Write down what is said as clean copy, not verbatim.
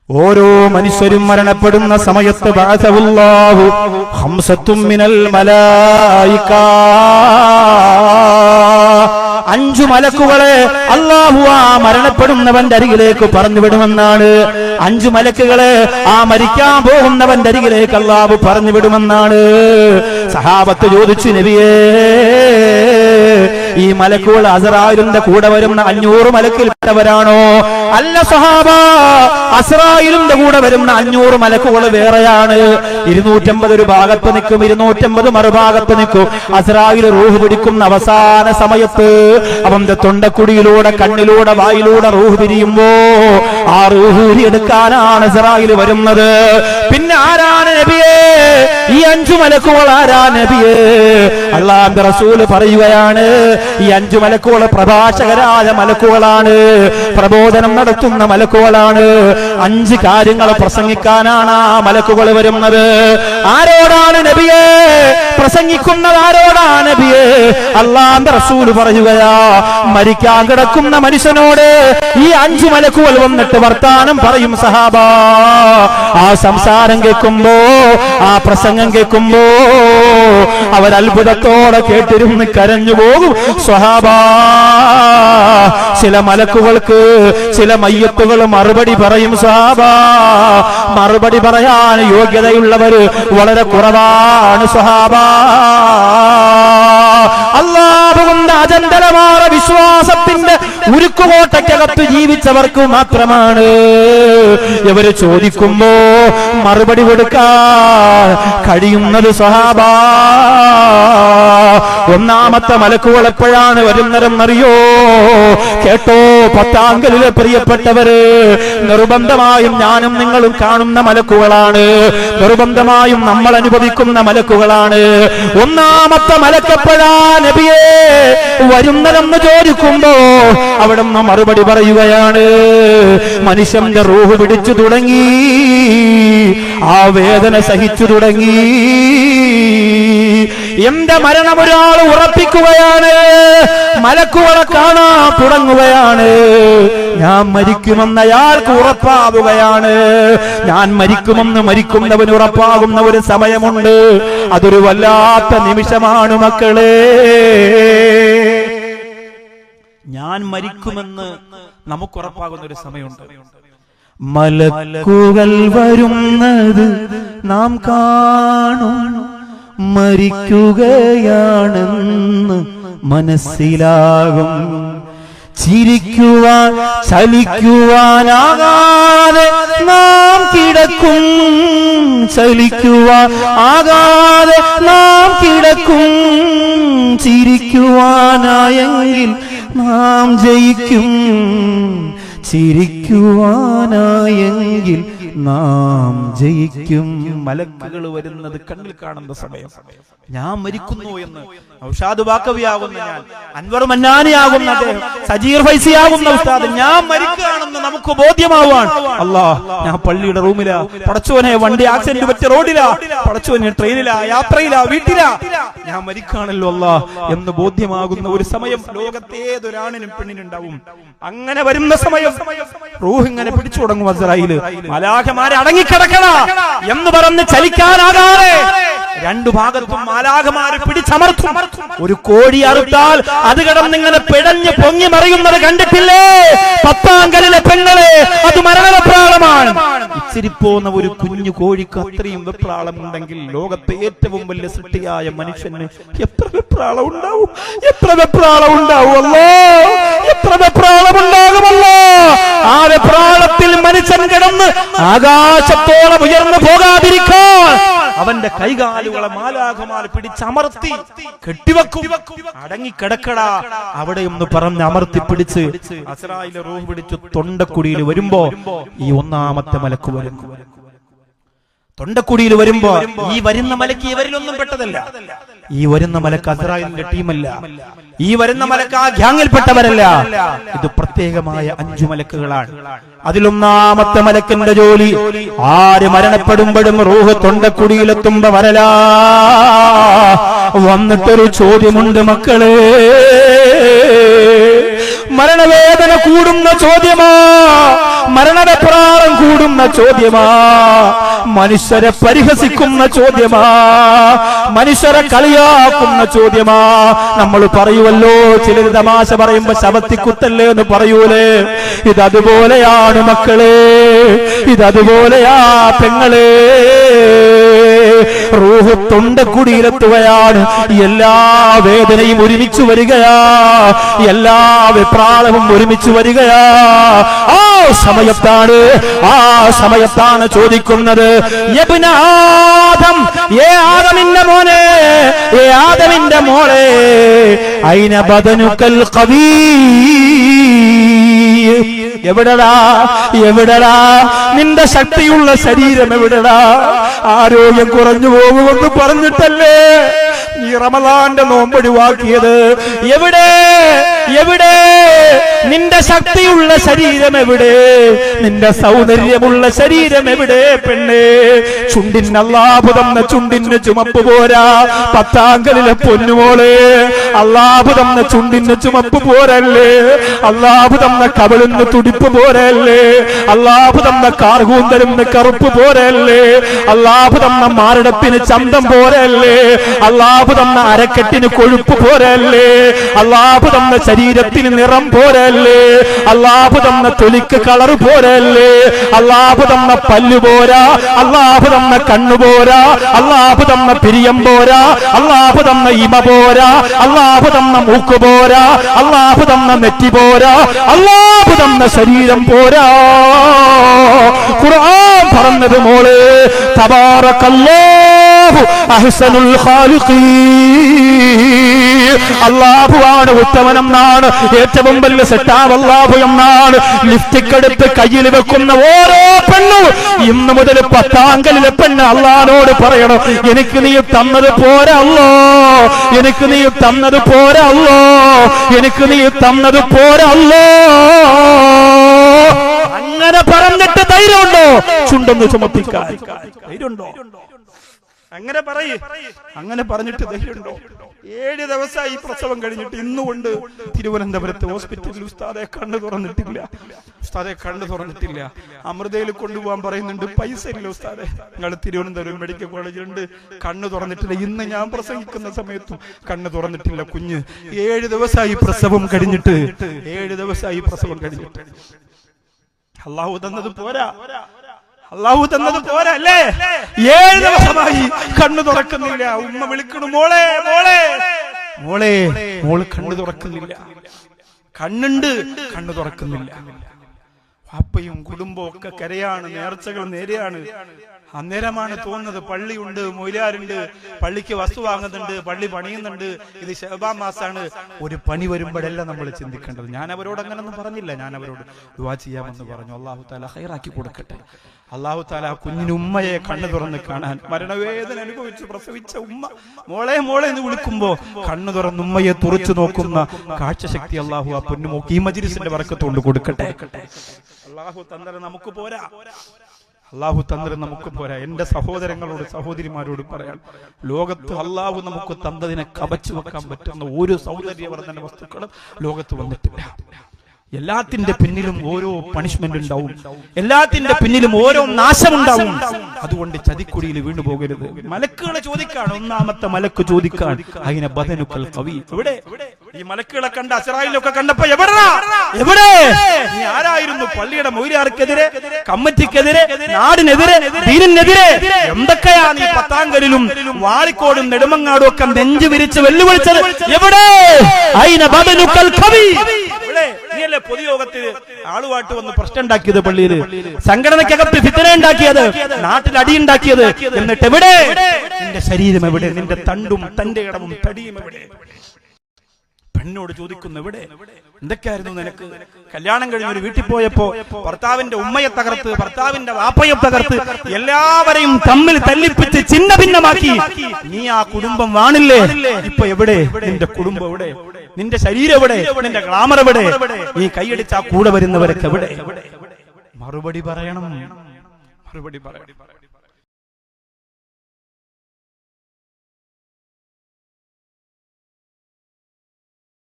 ഓരോ മനുഷ്യരും മരണപ്പെടുന്ന സമയത്ത് ബഅസഹുല്ലാഹു ഖംസത്തും മിനൽ മലായിക, 5 മലക്കുകളെ അല്ലാഹു ആ മരണപ്പെടുന്നവന്റെ അരികിലേക്ക് പറഞ്ഞു വിടുമെന്നാണ്. 5 മലക്കുകളെ ആ മരിക്കാൻ പോകുന്നവന്റെ അരികിലേക്ക് അല്ലാഹു പറഞ്ഞു വിടുമെന്നാണ്. സഹാബത്ത് ചോദിച്ചു, നബിയേ, ഈ മലക്കുകൾ അസ്റായിലിന്റെ കൂടെ വരുന്ന 500 മലക്കിൽപ്പെട്ടവരാണോ? അല്ല സഹാബ, അസ്റായിലിന്റെ കൂടെ വരുന്ന 500 മലക്കുകൾ വേറെയാണ്. 250 ഒരു ഭാഗത്ത് നിൽക്കും, 250 മറുഭാഗത്ത് നിൽക്കും. അസ്റായിൽ റൂഹ് പിടിക്കുന്ന അവസാന സമയത്ത് അവന്റെ തൊണ്ടക്കുടിയിലൂടെ, കണ്ണിലൂടെ, വായിലൂടെ റൂഹ് പിരിയുമ്പോ ആ റൂഹ് എടുക്കാനാണ് അസ്റായിൽ വരുന്നത്. പിന്നെ ആരാണ് നബിയേ ഈ 5 മലക്കുകൾ? ആരാ നബിയേ? അല്ലാഹുവിന്റെ റസൂൽ പറയുകയാണ്, ഈ 5 മലക്കുകൾ പ്രഭാഷകരായ മലക്കുകളാണ്, പ്രബോധനം നടത്തുന്ന മലക്കുകളാണ്. 5 കാര്യങ്ങൾ പ്രസംഗിക്കാനാണ് ആ മലക്കുകൾ വരുന്നത്. ആരോടാണ് നബിയേ പ്രസംഗിക്കുന്നത്? ആരോടാണ് നബിയേ? അല്ലാഹുവിന്റെ റസൂൽ പറയുകയാ, മരിക്കാൻ കിടക്കുന്ന മനുഷ്യനോട് ഈ 5 മലക്കുകൾ വന്നിട്ട് വർത്താനം പറയും സഹാബ. ആ സംസാരം കേൾക്കുമ്പോ, ആ പ്രസംഗം കേൾക്കുമ്പോ അവർ അത്ഭുതത്തോടെ കേട്ടിരുന്ന് കരഞ്ഞു പോകും സ്വഹാബ. ചില മലക്കുകൾക്ക് ചില മയ്യത്തുകൾ മറുപടി പറയും സ്വഹാബ. മറുപടി പറയാൻ യോഗ്യതയുള്ളവര് വളരെ കുറവാണ് സ്വഹാബ. അല്ലാഹുവിന്റെ അചഞ്ചലമായ വിശ്വാസത്തിന്റെ ഉരുക്കുകോട്ടയ്ക്കകത്ത് ജീവിച്ചവർക്ക് മാത്രമാണ് ഇവര് ചോദിക്കുമ്പോ മറുപടി കൊടുക്കാൻ കഴിയുന്നത് സ്വഹാബ. ഒന്നാമത്തെ മലക്കുകൾ എപ്പോഴാണ് വരുന്നതെന്നറിയോ? കേട്ടോ പത്താങ്കലിലെ പ്രിയപ്പെട്ടവര്, നിർബന്ധമായും ഞാനും നിങ്ങളും കാണുന്ന മലക്കുകളാണ്, നിർബന്ധമായും നമ്മൾ അനുഭവിക്കുന്ന മലക്കുകളാണ്. ഒന്നാമത്തെ മലക്കെപ്പോഴാ നബിയേ വരുന്നതെന്ന് ചോദിക്കുമ്പോ അവിടെ നിന്ന് മറുപടി പറയുകയാണ്, മനുഷ്യന്റെ റൂഹ് പിടിച്ചു തുടങ്ങി, ആ വേദന സഹിച്ചു തുടങ്ങി, എന്റെ മരണം ഒരാൾ ഉറപ്പിക്കുകയാണ്, മലക്കുകളെ കാണാൻ തുടങ്ങുകയാണ്. ഞാൻ മരിക്കുമെന്ന് അയാൾക്ക് ഉറപ്പാവുകയാണ്. ഞാൻ മരിക്കുമെന്ന് മരിക്കുന്നവന് ഉറപ്പാകുന്ന ഒരു സമയമുണ്ട്. അതൊരു വല്ലാത്ത നിമിഷമാണ് മക്കളെ. ഞാൻ മരിക്കുമെന്ന് നമുക്കുറപ്പാകുന്ന ഒരു സമയമുണ്ട്. മലക്കുകൾ വരുന്നത് നാം കാണും, മരിക്കുകയാണെന്ന് മനസ്സിലാകും. ചിരിക്കുവാൻ ചലിക്കുവാനാകാതെ നാം കിടക്കും, ചലിക്കുവാൻ ആകാതെ നാം കിടക്കും. ചിരിക്കുവാനായെങ്കിൽ നാം ജയിക്കും, ചിരിക്കുവാനായെങ്കിൽ നാം ജയിക്കും. മലക്കുകൾ വരുന്നത് കണ്ണിൽ കാണുന്ന സമയം. ഞാൻ മരിക്കുന്നു എന്ന് ഔഷാദ് ബാക്കവിയാകുന്ന ഞാൻ, അൻവർ മന്നാനിയാകുന്ന അദ്ദേഹം, സജീർ ഫൈസിയാകുന്ന ഉസ്താദ്, ഞാൻ മരിക്കുകയാണെന്ന് നമുക്ക് ബോധ്യമാവാൻ, അല്ലാഹ് ഞാൻ പള്ളിയുടെ റൂമിലാ, പടച്ചോനെ വണ്ടി ആക്സിഡന്റ് പറ്റിയ റോഡിലാ, പടച്ചോനെ ട്രെയിനിലാ, യാത്രയിലാ, വീട്ടിലാ, ഞാൻ മരിക്കാണല്ലോ അല്ലാഹ് എന്ന് ബോധ്യമാകുന്ന ഒരു സമയം ലോകത്തെ ഏതൊരാണിനും പെണ്ണിനുണ്ടാവും. അങ്ങനെ വരുന്ന സമയം റൂഹ് ഇങ്ങനെ പിടിച്ചു തുടങ്ങും അസ്റായീല്. മാലാഖമാരെ അടങ്ങിക്കിടക്കണ എന്ന് പറഞ്ഞ് ചലിക്കാനാകാതെ 2 ഭാഗത്തും മാലാഖമാരെ പിടിച്ചമർത്തും. ഒരു കോഴി അറുത്താൽ അത് കിടന്നിങ്ങനെ പിഴഞ്ഞ് പൊങ്ങി മറിയുന്നത് കണ്ടിട്ടില്ലേ? പത്താങ്കലിലെ പെങ്ങളെ, അത് മരണവെപ്രാളമാണ്. ഇച്ചിരി പോന്ന ഒരു കുഞ്ഞു കോഴിക്ക് അത്രയും വെപ്രാളം ഉണ്ടെങ്കിൽ ലോകത്തെ ഏറ്റവും വലിയ സൃഷ്ടിയായ മനുഷ്യന് എത്ര വെപ്രാളം ഉണ്ടാവും? എത്ര വെപ്രാളം ഉണ്ടാവും? അല്ലോ എത്ര വെപ്രാളം ഉണ്ടാകുമല്ലോ. ആ വെപ്രാളത്തിൽ മനുഷ്യൻ കിടന്ന് ആകാശത്തോളം ഉയർന്നു പോകാതിരിക്കാൻ അവന്റെ കൈകാലുകളെ മാലാഖമാർ പിടിച്ചമർത്തി കെട്ടിവെക്കും. അടങ്ങിക്കിടക്കടാ അവിടെ ഒന്ന് പറഞ്ഞ് അമർത്തി പിടിച്ച് അസ്റായീൽ റൂഹ് പിടിച്ച് തൊണ്ടക്കുടിയിൽ വരുമ്പോ ഈ ഒന്നാമത്തെ മലക്ക് വരും. തൊണ്ടക്കുടിയിൽ വരുമ്പോ ഈ വരുന്ന മലക്ക് ഇവരിലൊന്നും പെട്ടതല്ല. ഈ വരുന്ന മലക്ക് അസ്റായീലിന്റെ ടീമല്ല, ഈ വരുന്ന മലക്ക് ആ ഗ്യാങ്ങിൽപ്പെട്ടവരല്ല. ഇത് പ്രത്യേകമായ 5 മലക്കുകളാണ്. അതിലൊന്നാമത്തെ മലക്കിന്റെ ജോലി, ആര് മരണപ്പെടുമ്പോഴും റൂഹ് തൊണ്ടക്കുടിയിലെത്തുമ്പോ വരലാ വന്നിട്ടൊരു ചോദ്യമുണ്ട് മക്കളെ. മരണവേദന കൂടുന്ന ചോദ്യമാ, മരണപ്രാളം കൂടുന്ന ചോദ്യമാ, മനുഷ്യരെ പരിഹസിക്കുന്ന ചോദ്യമാ, മനുഷ്യരെ കളിയാക്കുന്ന ചോദ്യമാ. നമ്മൾ പറയുമല്ലോ, ചിലർ തമാശ പറയുമ്പോ ശവത്തിക്കുത്തല്ലേ എന്ന് പറയൂലേ, ഇതതുപോലെയാണ് മക്കളെ, ഇതതുപോലെയാ പെങ്ങളെ. റൂഹ് തൊണ്ടക്കുടിയിലെത്തുകയാണ്, എല്ലാ വേദനയും ഒരുമിച്ച് വരികയാ, എല്ലാ വെപ്രാളവും ഒരുമിച്ച് വരികയാ. ആ സമയത്താണ് ചോദിക്കുന്നത്, യബ്ന ആദം, ആദമിന്റെ മോനെ, ആദമിന്റെ മോളെ, ഐന ബദനുകൽ ഖവീ, എവിടെടാ എവിടെടാ നിന്റെ ശക്തിയുള്ള ശരീരം, എവിടെടാ? ആരോഗ്യം കുറഞ്ഞു പോകുമെന്ന് പറഞ്ഞിട്ടല്ലേ ഈ റമദാന്റെ നോമ്പൊഴിവാക്കിയത്? എവിടെ എവിടെ നിന്റെ ശക്തിയുള്ള ശരീരം? എവിടെ നിന്റെ സൗന്ദര്യമുള്ള ശരീരം? എവിടെ പെണ്ണേ? ചുണ്ടിന് അല്ലാഹു തന്ന ചുണ്ടിന് ചുമപ്പ് പോരാ, പത്താങ്കലിലെ പൊന്നുമോളെ, അല്ലാഹു തന്ന ചുണ്ടിന് ചുമപ്പ് പോരല്ലേ? അല്ലാഹു തന്ന കവിളിന് തുടിപ്പ് പോരല്ലേ? അല്ലാഹു തന്ന കാർകൂന്തലിന് കറുപ്പ് പോരല്ലേ? അല്ലാഹു തന്ന മാരടപ്പിന് ചന്തം പോരല്ലേ? അല്ലാഹു തന്ന അരക്കെട്ടിന് കൊഴുപ്പ് പോരല്ലേ? അല്ലാഹു തന്ന ശരീരത്തിന് നിറം പോരല്ലേ? അല്ലാഹു തന്ന തൊലിക്ക് കളർ പോരല്ലേ? അല്ലാഹു തന്ന പല്ലു പോരാ, അല്ലാഹു തന്ന കണ്ണു പോരാ, അല്ലാഹു തന്ന പിരിയം പോരാ, അല്ലാഹു തന്ന ഇമ പോരാ, അല്ലാഹു തന്ന മൂക്ക് പോരാ, അല്ലാഹു തന്ന നെറ്റി പോരാ, അല്ലാഹു തന്ന ശരീരം പോരാ. ഖുർആൻ പറഞ്ഞത് മോളെ, തബാറകല്ലാഹു അഹ്സനുൽ ഖാലിഖീൻ, അല്ലാഹുവാണ് ഉത്തമനെന്നാണ്, ഏറ്റവും വലിയ സെറ്റാവ് അല്ലാഹു എന്നാണ്. ലിഫ്റ്റിക് എടുത്ത് കയ്യിൽ വെക്കുന്ന ഓരോ പെണ്ണും ഇന്ന് മുതൽ പത്താങ്കലിലെ പെണ്ണ് അല്ലാഹുവോട് പറയണം, എനിക്ക് നീ തന്നത് പോരാ അല്ലാ, എനിക്ക് നീ തന്നത് പോരാ അല്ലാ, എനിക്ക് നീ തന്നത് പോരാ അല്ലാ. അങ്ങനെ പറഞ്ഞിട്ട് ധൈര്യമുണ്ടോ ചുണ്ടൊന്ന് ചുമപ്പിക്കാൻ? ധൈര്യമുണ്ടോ? അങ്ങനെ പറയേ, അങ്ങനെ പറഞ്ഞിട്ട് ധൈര്യമുണ്ടോ? 7 ദിവസമായി പ്രസവം കഴിഞ്ഞിട്ട് ഇന്നുകൊണ്ട് തിരുവനന്തപുരത്ത് ഹോസ്പിറ്റലിൽ ഉസ്താദെ കണ്ണു തുറന്നിട്ടില്ല, ഉസ്താദെ കണ്ണു തുറന്നിട്ടില്ല. അമൃതയിൽ കൊണ്ടുപോകാൻ പറയുന്നുണ്ട്, പൈസ ഇല്ല ഉസ്താദെ. നിങ്ങൾ തിരുവനന്തപുരം മെഡിക്കൽ കോളേജിലുണ്ട്, കണ്ണു തുറന്നിട്ടില്ല. ഇന്ന് ഞാൻ പ്രസംഗിക്കുന്ന സമയത്തും കണ്ണു തുറന്നിട്ടില്ല കുഞ്ഞ്. 7 ദിവസമായി പ്രസവം കഴിഞ്ഞിട്ട്, 7 ദിവസമായി പ്രസവം കഴിഞ്ഞിട്ട്. അല്ലാഹു തന്നത് പോരാ, അല്ലാഹു തന്നത് പോരാ അല്ലേ? 7 ദിവസമായി കണ്ണു തുറക്കുന്നില്ല. ഉമ്മ വിളിക്കണു, മോളെ മോളെ മോളെ, മോള് കണ്ണു തുറക്കുന്നില്ല. കണ്ണുണ്ട്, കണ്ണു തുറക്കുന്നില്ല. വാപ്പയും കുടുംബവും ഒക്കെ കരയാണ്, നേർച്ചകൾ നേരെയാണ്. അന്നേരമാണ് തോന്നുന്നത്, പള്ളിയുണ്ട്, മൊയ്ലാരുണ്ട്, പള്ളിക്ക് വസ്തു വാങ്ങുന്നുണ്ട്, പള്ളി പണിയുന്നുണ്ട്, ഇത് ശഅബാൻ മാസാണ്. ഒരു പണി വരുമ്പോഴല്ല നമ്മൾ ചിന്തിക്കേണ്ടത്. ഞാൻ അവരോട് അങ്ങനൊന്നും പറഞ്ഞില്ല, ഞാൻ അവരോട് ദുആ ചെയ്യാമെന്ന് പറഞ്ഞു. അല്ലാഹു തആല ഖൈറാക്കി കൊടുക്കട്ടെ. അല്ലാഹു തആല കുഞ്ഞിന് ഉമ്മയെ കണ്ണു തുറന്ന് കാണാൻ, മരണവേദന അനുഭവിച്ച് പ്രസവിച്ച ഉമ്മ മോളെ മോളെ എന്ന് വിളിക്കുമ്പോ കണ്ണു തുറന്ന് ഉമ്മയെ തുറച്ചു നോക്കുന്ന കാഴ്ചശക്തി അല്ലാഹു ആ പൊന്നുമോക്ക് ഈ മജ്‌ലിസിന്റെ ബറക്കത്തുകൊണ്ട് കൊടുക്കട്ടെ. അല്ലാഹു തന്നത് നമുക്ക് പോരാ, അല്ലാഹു തന്നത് നമുക്ക് പോരാ. എന്റെ സഹോദരങ്ങളോട് സഹോദരിമാരോട് പറയാൻ, ലോകത്ത് അല്ലാഹു നമുക്ക് തന്നതിനെ കവച്ചു വെക്കാൻ പറ്റുന്ന ഒരു സൗന്ദര്യവർദ്ധന വസ്തുക്കളും ലോകത്ത് വന്നിട്ടില്ല. എല്ലാത്തിന്റെ പിന്നിലും ഓരോ പണിഷ്മെന്റ് ഉണ്ടാവും, എല്ലാത്തിന്റെ പിന്നിലും ഓരോ നാശമുണ്ടാവും. അതുകൊണ്ട് ചതിക്കുടിയിൽ വീണു പോകരുത്. മലക്കുകളെ ചോദിക്കാണ്, ഒന്നാമത്തെ മലക്ക് ചോദിക്കാൻ, അതിനെ ബദനുക്കൽ ഖവി, എവിടെ? ഈ മലക്കുകളെ കണ്ട അസ്രായിലൊക്കെ കണ്ടപ്പോ എവിടെ നീ ആരായിരുന്നു? പള്ളിയുടെ മൊയ്ലാർക്കെതിരെ, കമ്മിറ്റിക്കെതിരെ, നാടിനെതിരെ, ദീനിനെതിരെ എന്തൊക്കെയാ നീ പത്താങ്കലിലും വാളിക്കോടും നെടുമങ്ങാടും ഒക്കെ നെഞ്ചു വിരിച്ച് വെല്ലുവിളിച്ചത്? എവിടെ? അയിന ബദനുക്കൽ ഖവി, നീയല്ലേ പൊതുയോഗത്തിൽ ആളുമായിട്ട് വന്ന് പ്രശ്നം ഉണ്ടാക്കിയത്, പള്ളിയിൽ സംഘടനയ്ക്കകത്ത് ഫിത്ന ഉണ്ടാക്കിയത്, നാട്ടിൽ അടിയുണ്ടാക്കിയത്? എന്നിട്ട് എവിടെ നിന്റെ ശരീരം? എവിടെ നിന്റെ തണ്ടും തന്റെ ഇടവും തടിയും? എവിടെ? പെണ്ണോട് ചോദിക്കുന്നു, എവിടെ? എന്തൊക്കെയായിരുന്നു നിനക്ക്? കല്യാണം കഴിഞ്ഞ ഒരു വീട്ടിൽ പോയപ്പോ ഭർത്താവിന്റെ ഉമ്മയെ തകർത്ത്, ഭർത്താവിന്റെ വാപ്പയെ തകർത്ത്, എല്ലാവരെയും തമ്മിൽ തല്ലിപ്പിച്ച് ചിന്ന ഭിന്നമാക്കി നീ ആ കുടുംബം വാണില്ലേ? ഇപ്പൊ എവിടെ നിന്റെ കുടുംബം? എവിടെ നിന്റെ ശരീരം? എവിടെ നിന്റെ ഗ്ലാമർ? എവിടെ നീ കൈയടിച്ച കൂടെ വരുന്നവരൊക്കെ എവിടെ? മറുപടി പറയണം, മറുപടി പറയണം.